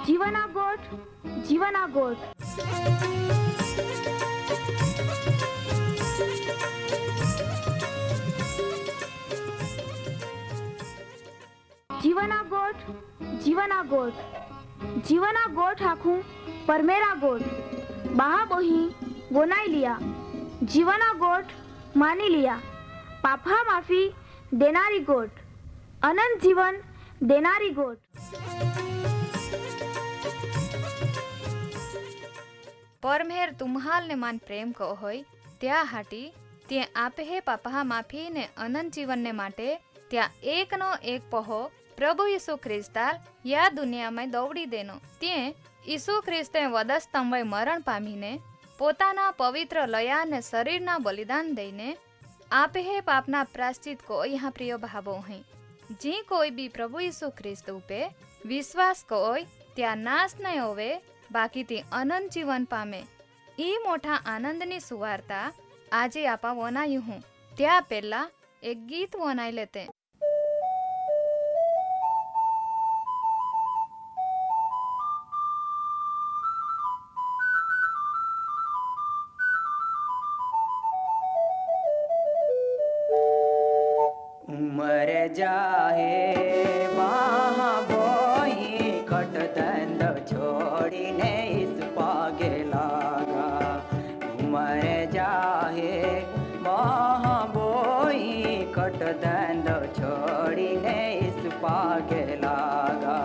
જીવના ગોઠ જીવના ગોઠ જીવના ગોઠ જીવના ગોઠ જીવના ગોઠ આખું પરમેરા ગોઠ બહા બોહી બોનાઈ लिया जीवना गोठ मानी लिया पापा माफी देनारी गोठ अनंत जीवन देनारी गोठ परमेर तुम्हाल ने मान प्रेम को होय त्या हाटी ते आपे हे पापा माफी ने अनंत जीवन ने माटे त्या एक नो एक पहो प्रभु यीशु ख्रिस्ताल या दुनिया में दौड़ी देनो ते यीशु ख्रिस्ते वधस्तंभे मरण पामीने પોતાના પવિત્ર લયા ને શરીરના બલિદાન દઈને આપે હે પાપના પ્રાશ્ચિત को यहाँ प्रिय भावो हैं जी कोई भी प्रभु यीशु ख्रिस्त पे विश्वास कोई त्या नाश नहीं होवे बाकी ती अनंत जीवन पामे ई मोटा आनंदनी सुवार्ता आजे आपा वनायु हूँ त्या पहला एक गीत वनाई लेते उमर जाए वहाँ बोई कट दंड छोड़ीने इस पागे लागा उमर जाए वहाँ बोई कट दंड छोड़ीने इस पागे लागा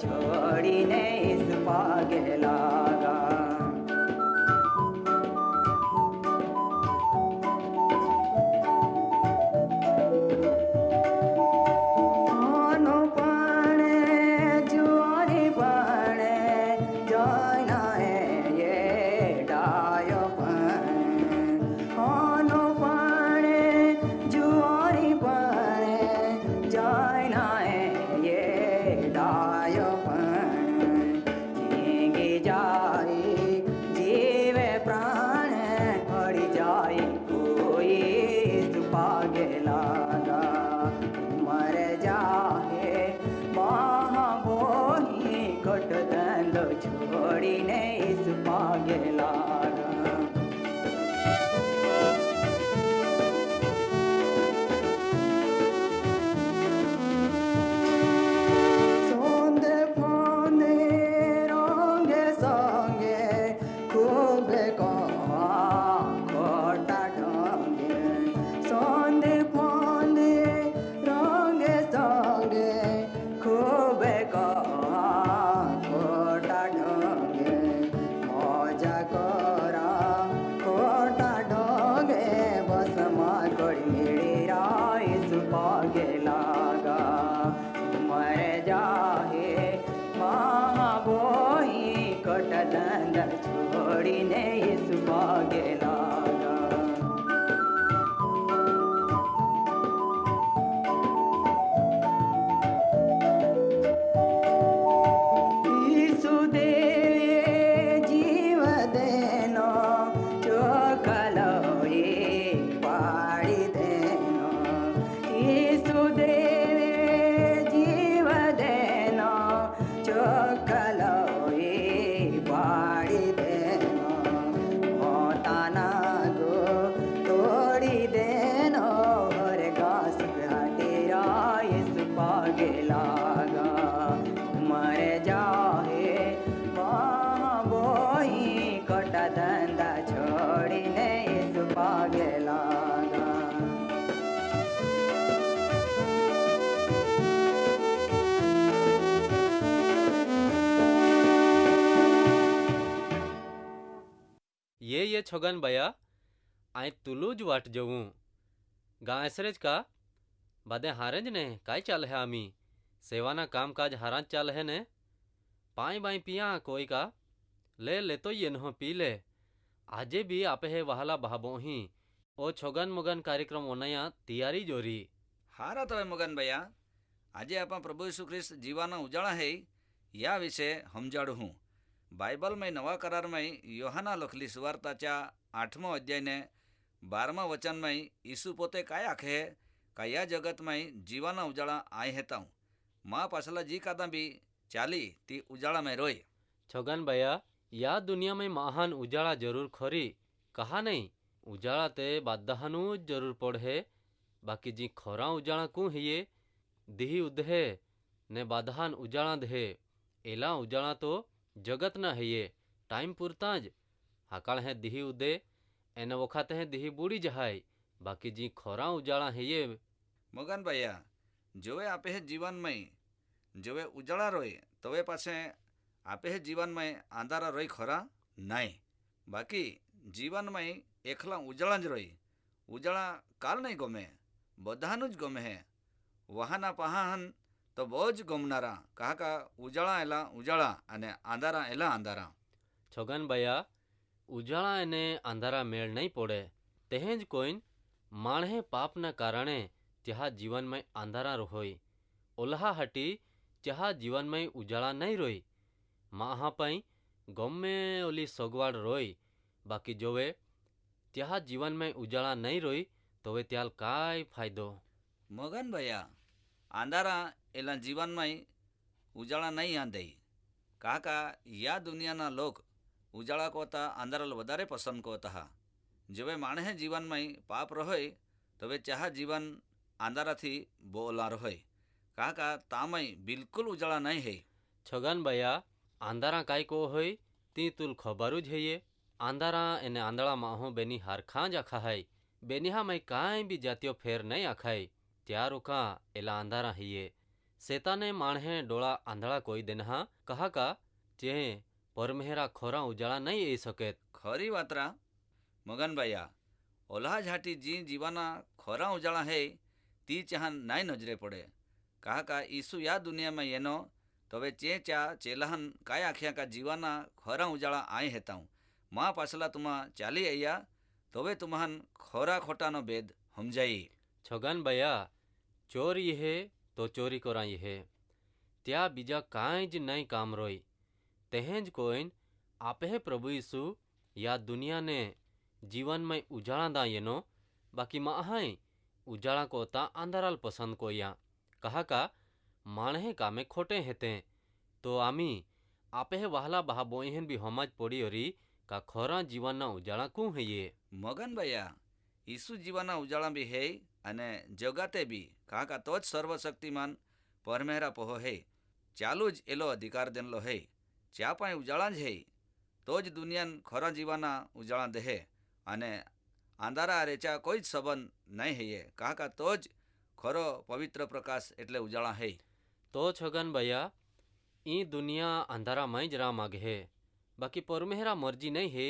छोड़ीने इस पागे लागा आनो पाने जुआरी पाने जाना है ये डायो पाने आनो पाने जुआरी पाने जाना है ये डायो जाए जीवे प्राण हरि जाए कोई सुपागे लागा मर जाए वहाँ बोही कट दंड छोड़ीने सुपागे लागा छोड़ीने इस भागे लागा यीशु दे जीव देनो चोखलो ये पाड़ी देनो यीशु दे जीव देनो चोखलो पाड़ी देनो मोताना गो तोड़ी देनो हर घास घाटे राइस पागे लागा मर जाए वहाँ बोई कटा धंधा छोड़ीने इस पागे लागा ये छगन बया आई तुलू ज वाट जवूं गायसरेज का बादे हारेज ने काय चाल है आमी सेवाना काम काज हाराज चाल है ने पाई बाई पिया कोई का ले तो ये नहो पी ले आजे भी आपे है वहाला भाबोही ओ छगन मुगन कार्यक्रम ओनया तैयारी जोरी हारा तो मगन भैया આજે આપણા પ્રભુ ઈસુ ખ્રિસ્ત જીવાના ઉજાળા હે યા વિશે સમજાડું હું બાઇબલમાં નવા કરારમાં યોહાના લખેલી સુવાર્તાच्या 8મો અધ્યાયને 12મા વચનમાં ઈસુ પોતે काय આખે का या जगतમાં જીવાના ઉજાળા આય હેતા માં પાછલા जी કાદા બી ચાલી તી ઉજાળામાં રોય छगन भैया या दुनिया में महान उजाला जरूर खरी कहा नहीं उजाला ते बादहानु जरूर पड़े बाकी जी खोरा उजाला कू हिये दिही उदहे ने बादहान उजाला दहे एला उजाला तो जगत ना हिये टाइम पूरता ज हाकल है दिही उदे एने वखाते हैं दिही बूढ़ी जहाय बाकी जी खोरा उजाला हिये મગન ભૈયા જોવે આપે હે જીવનમય જોવે ઉજાળા રોય તવે પાસે આપે હે જીવનમય આંધારા રોય ખરા નહીં બાકી જીવનમય એકલા ઉજાળા જ રોય ઉજાળા કાલ નહીં ગમે બધાનું જ ગમે હે વહાના પહાહન તો બહુ જ ગમનારા કાકા ઉજાળા એલા ઉજાળા અને આંધારા એલા આંધારા छगन भैया उजाला एने अंधारा मेल नहीं पड़े तेहेज कोइन माणे पाप न कारणे जहा जीवन में अंधारा रोय ओल्हा हटी जहा जीवन में उजाला नहीं रोय माहा पाई गमे ओली सगवाड़ रोय बाकी जोवे त्या जीवन में उजाला नहीं रोय तो वे त्याल काय फायदो મગન ભૈયા આંધારા એલા જીવનમાં ઉજાળા નહીં આંધે કાકા યા દુનિયાના લોક ઉજાળા કોતા આંધારા વધારે પસંદ કોતા હા જેવે માણસે જીવનમાં પાપ રહોય તો વે ચાહ જીવન આંધારાથી બોલા રહોય કાકા તામય બિલકુલ ઉજાળા નહીં હે छगन भैया आंधारा काय को होय ती तुल खबरू ज है आंधारा एने आंधड़ा माहो बेनी हारखा ज आखा है बेनिहा में काई भी जातियो फेर नहीं आखाय त्यार उका एला आंधारा हिये सेताने माणे डोळा आंधळा कोई देनहा कहा का जे परमेहरा खोरा उजाला नहीं ए सके ખરી વાતરા મગન ભૈયા ઓલ્हा झाटी जी जीवाना खोरा उजाळा है ती चाह नाई नजरे पड़े कहा का ईसु या दुनिया में येनो तो वे चे चा चेलाहन काय आख्या का जीवाना खोरा उजाळा आय हेताऊं माँ पासला तुमा चाली अया तो वे तुम्हान खोरा खोटानो भेद समजाई छगन भैया चोर ये है तो चोरी कोरा ये है त्या बीजा काई ज नहीं काम रोय तेहेज कोइन आपे है प्रभु यीशु या दुनिया ने जीवन में उजाला दा येनो बाकी माहाय उजाला को ता अंधाराल पसंद को या कहा का माणे कामे खोटे हेते तो आमी आपे है वाहला बहा बोइहन भी हमाज पड़ी ओरी का खोरा जीवन ना उजाला कू है ये મગન ભૈયા ઈસુ જીવાના ઉજાળા બી હે અને જગાતે બી કાકા તો જ સર્વશક્તિમાન પરમેહરા પહો હે ચાલુ જ એલો અધિકાર દેનલો હે ચા પાય ઉજાળા જ હે તો જ દુનિયાન ખોરા જીવાના ઉજાળા દેહે અને આંધારા રેચા કોઈ જ સંબંધ નહીં હૈયે કાકા તો જ ખરો પવિત્ર પ્રકાશ એટલે ઉજાળા હે तो छगन भैया ई दुनिया अंधारा में जरा मागे है बाकी परमेहरा मर्जी नहीं है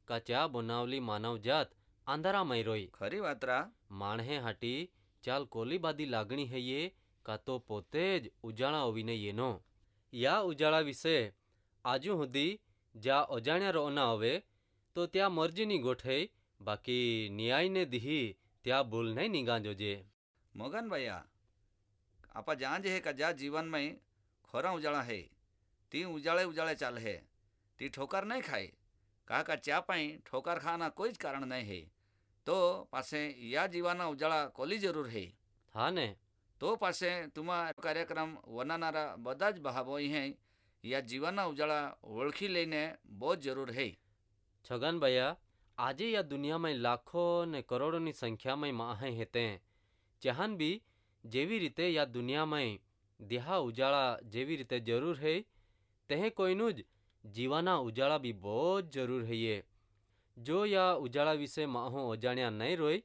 का चा बनावली मानव जात अंधारा में रोई ખરી વાતરા माणे हाटी चाल कोली बादी लागणी है ये का तो पोतेज उजाला ओवीने येनो या उजाला विશે આજુ સુધી જા અજાણ્યા રોના આવે તો ત્યાં મરજીની ગોઠે બાકી ન્યાયને દીહી ત્યાં ભૂલ નહીં નીગાંજોજે મગન ભૈયા આપા જ્યાં જે હે का જ્યાં જીવનમાં ખોરા ઉજાળા હે તી ઉજાળે ઉજાળે ચાલે હે તી ઠોકર નહીં ખાય કાકા ચા પાઈ ઠોકર ખાવાના કોઈ જ કારણ નહીં હે તો પાસે યા જીવાના ઉજાળા કોલી જરૂર હે હા ને તો પાસે તુમા કાર્યક્રમ વનાનારા બધા જ ભાવોઈ હે या जीवाना उजाळा ओळखी लईने बहुत जरूर है छगन भैया आजे या दुनिया में लाखों ने करोड़ों की संख्या में माहे हेते जहान भी जेवी रीते या दुनिया में देहा उजाला जेवी रीते जरूर है तेहे कोईनुज जीवाना उजाला भी बहुत जरूर है ये जो या उजाला विषे माहो अजाण्या नहीं रोय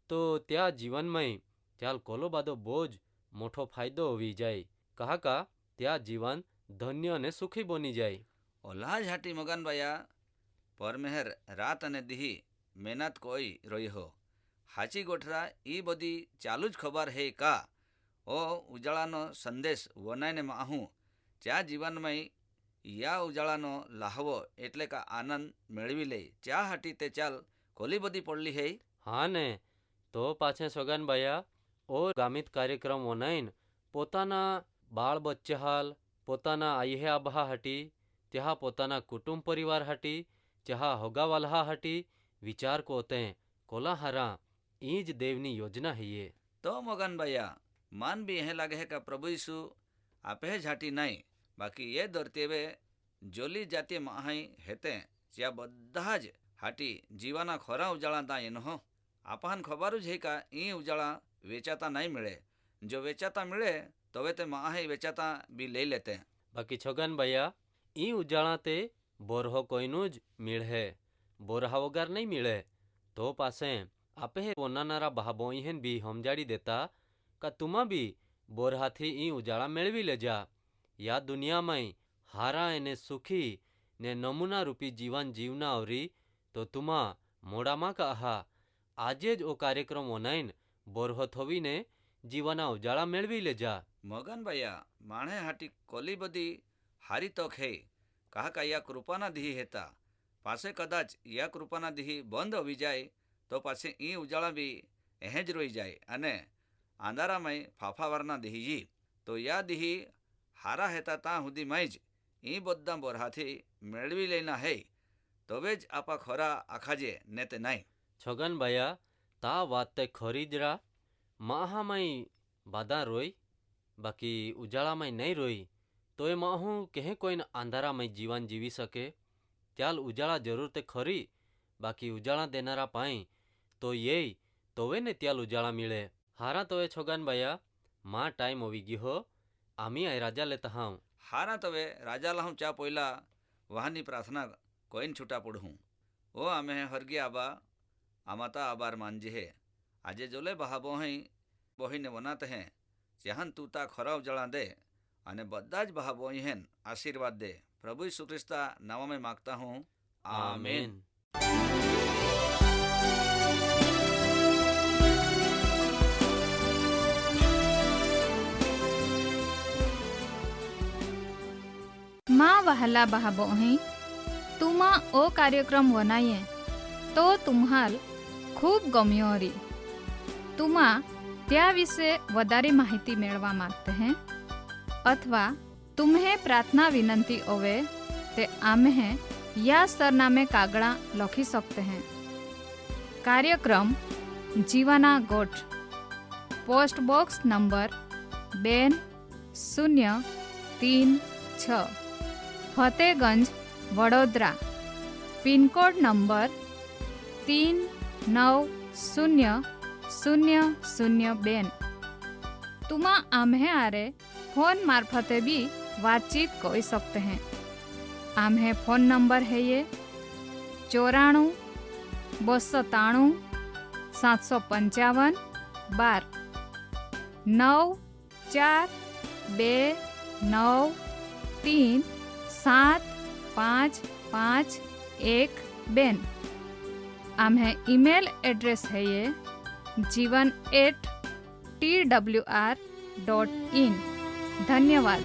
तो त्या जीवन में चाल कोलो बादो बोझ मोठो फायदो होवी जाए कहा का त्या जीवन धन्य ने सुखी बनी जाए ओल्हा झाटी मगन भैया પરમેહર રાત અને દીહી મહેનત કોઈ રહ્યો હાચી ગોઠરા એ બધી ચાલુ જ ખબર હે કા ઓ ઉજાળાનો સંદેશ વનાઈને માહું જ્યાં જીવનમાં યા ઉજાળાનો લાહવો એટલે કે આનંદ મેળવી લે જ્યાં હાટી તે ચાલ કોલી બધી પડલી હે. હા ને તો પાછે સોગનભાયા ઓ ગામિત કાર્યક્રમ ઓનાઈન પોતાના બાળ બચ્ચા હાલ પોતાના આયે આબા હટી ત્યાં પોતાના કુટુંબ પરિવાર હટી ત્યાં હોગાવાલહા હટી વિચાર કોતે કોલા હરા ઈ જ દેવની યોजना હૈયે. તો મોગનભાયા માન બી એ લાગે હે કે પ્રભુ ઈસુ આપે જ હાટી નહીં બાકી એ દોરतेवे જોલી જાતીય માહાઈ હેતે જ્યાં બધા જ હાટી જીવાના ખોરા ઉજાળા એનો આપણ ખબર જ હે કા એ ઉજાળા વેચાતા નહીં મળે જો વેચાતા મળે તો હવે તે માહાઈ વેચાતા બી લઈ લેતે. બાકી છોગનભાયા ઈ ઉજાળા તે બોરહો કોઈનું જ મળે બોરહા વગર નહીં મળે તો પાસે આપે પોનાનારા બહાબોઈહેન બી સમજાડી દેતા કે તુમાં બી બોરહાથી ઈ ઉજાળા મેળવી લેજા યા દુનિયામાં હારા એને સુખી ને નમૂના રૂપી જીવન જીવના આવરી તો તુમા મોડામાં કહા આજે જ ઓ કાર્યક્રમ ઓનાઈન બોરહો થોવીને જીવના ઉજાળા મેળવી લેજા. મગનભાયા માણે હાટી કોલી બધી હારી તક હે કહા કા યા કૃપાના દીહી હેતા પાસે કદાચ યા કૃપાના દીહી બંધ હોવી જાય તો પાછે એ ઉજાળા બી એહ જ રોઈ જાય અને આંધારામાં ફાફાવારના દીહી તો યા દીહી હારા હેતા ત્યાં સુધીમાં જ એ બધા બોરહાથી મેળવી લેના હે તોવે જ આપા ખોરા આખાજે ને તે નહીં. છગનભાયા તા વાત તે ખરી જ રા માહામાં બાધા રોઈ બાકી ઉજાળામાં નહીં રોઈ તો એ માહું કહે કોઈને આંધારામાં જીવન જીવી શકે ચાલ ઉજાળા જરૂર તે ખરી બાકી ઉજાળા દેનારા પાઈ તો એ તોવે ને ત્યાલ ઉજાળા મળે. હારા તોવે છોગનભાયા માં ટાઈમ હોવી ગયો હો આમી આ રાજા લેતા હાઉં. હારા તવે રાજા લાહું ચા પોયલા વાહની પ્રાર્થના કોઈને છૂટા પડું ઓ અમે હરગી આબા આમાતા આબાર માનજી હે આજે જોલે બહા બોહીને વનાત હે જ્યાં તું તા ખરા ઉજાળા દે અને બધા જ બહા બોઈ હેન આશીર્વાદ દે પ્રભુ ઈસુ ખ્રિસ્તા નામ में मांगता हूँ આમેન. माँ वहला बहाबो हैं तुमा ओ कार्यक्रम वनाये तो तुम्हाल खूब गम्यो हरी तुमा त्या विषे वधारे माहिती मेळवा मांगते हैं अथवा तुम्हें प्रार्थना विनंती होवे ते आम्हे या सरनामे कागड़ा लखी सकते हैं. कार्यक्रम जीवाना गोठ post box number 2036 Fatehganj Vadodara pin code number 390002. तुमा आम्हे आरे फोन मार्फते भी बातचीत कर सकते हैं. आम्हे फोन नंबर है ये 94 293 755 12 9429375512. आम्हे ईमेल एड्रेस है ये jivan@twr.in. धन्यवाद.